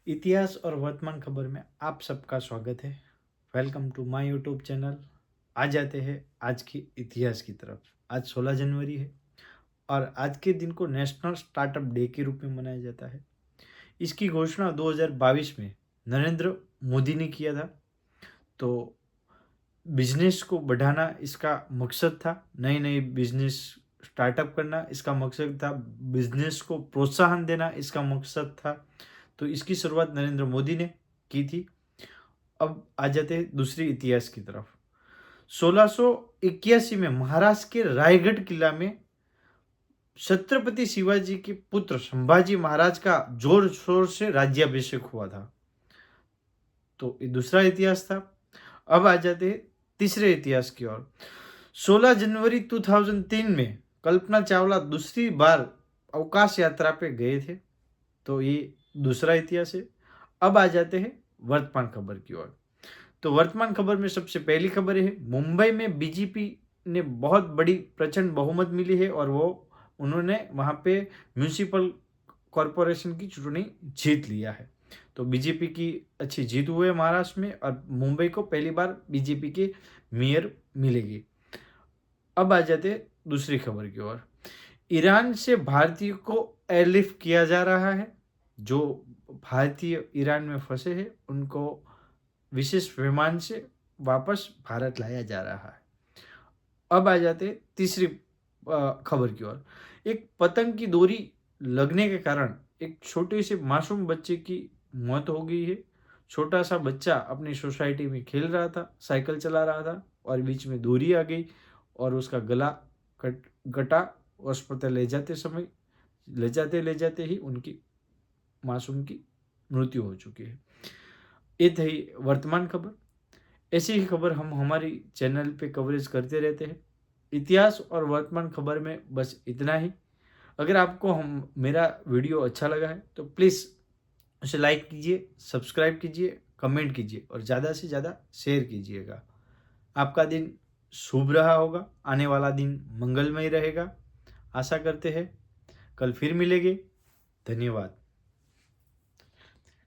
इतिहास और वर्तमान खबर में आप सबका स्वागत है। Welcome to my YouTube channel. आ जाते हैं आज के इतिहास की तरफ। आज 16 जनवरी है और आज के दिन को नेशनल स्टार्टअप डे के रूप में मनाया जाता है। इसकी घोषणा 2022 में नरेंद्र मोदी ने किया था। तो बिजनेस को बढ़ाना इसका मकसद था, नए नए बिजनेस स्टार्टअप करना इसका मकसद था, बिजनेस को प्रोत्साहन देना इसका मकसद था। तो इसकी शुरुआत नरेंद्र मोदी ने की थी। अब आ जाते हैं दूसरी इतिहास की तरफ। 1681 में महाराष्ट्र के रायगढ़ किला में छत्रपति शिवाजी के पुत्र संभाजी महाराज का जोर शोर से राज्याभिषेक हुआ था। तो ये दूसरा इतिहास था। अब आ जाते हैं तीसरे इतिहास की ओर। 16 जनवरी 2003 में कल्पना चावला दूसरी बार अवकाश यात्रा पे गए थे। तो ये दूसरा इतिहास है। अब आ जाते हैं वर्तमान खबर की ओर। तो वर्तमान खबर में सबसे पहली खबर है, मुंबई में बीजेपी ने बहुत बड़ी प्रचंड बहुमत मिली है और उन्होंने वहाँ पे म्यूनिसिपल कॉरपोरेशन की चुनाव जीत लिया है। तो बीजेपी की अच्छी जीत हुई है महाराष्ट्र में और मुंबई को पहली बार बीजेपी के मेयर मिलेगी। अब आ जाते दूसरी खबर की ओर। ईरान से भारतीय को एयरलिफ्ट किया जा रहा है। जो भारतीय ईरान में फंसे हैं उनको विशेष विमान से वापस भारत लाया जा रहा है। अब आ जाते तीसरी खबर की ओर। एक पतंग की डोरी लगने के कारण एक छोटे से मासूम बच्चे की मौत हो गई है। छोटा सा बच्चा अपनी सोसाइटी में खेल रहा था, साइकिल चला रहा था और बीच में डोरी आ गई और उसका गला कटा। अस्पताल ले जाते ही उनकी मासूम की मृत्यु हो चुकी है। ये थी वर्तमान खबर। ऐसी ही खबर हम हमारी चैनल पे कवरेज करते रहते हैं। इतिहास और वर्तमान खबर में बस इतना ही। अगर आपको मेरा वीडियो अच्छा लगा है तो प्लीज़ उसे लाइक कीजिए, सब्सक्राइब कीजिए, कमेंट कीजिए और ज़्यादा से ज़्यादा शेयर कीजिएगा। आपका दिन शुभ रहा होगा, आने वाला दिन मंगलमय रहेगा, आशा करते हैं। कल फिर मिलेंगे। धन्यवाद।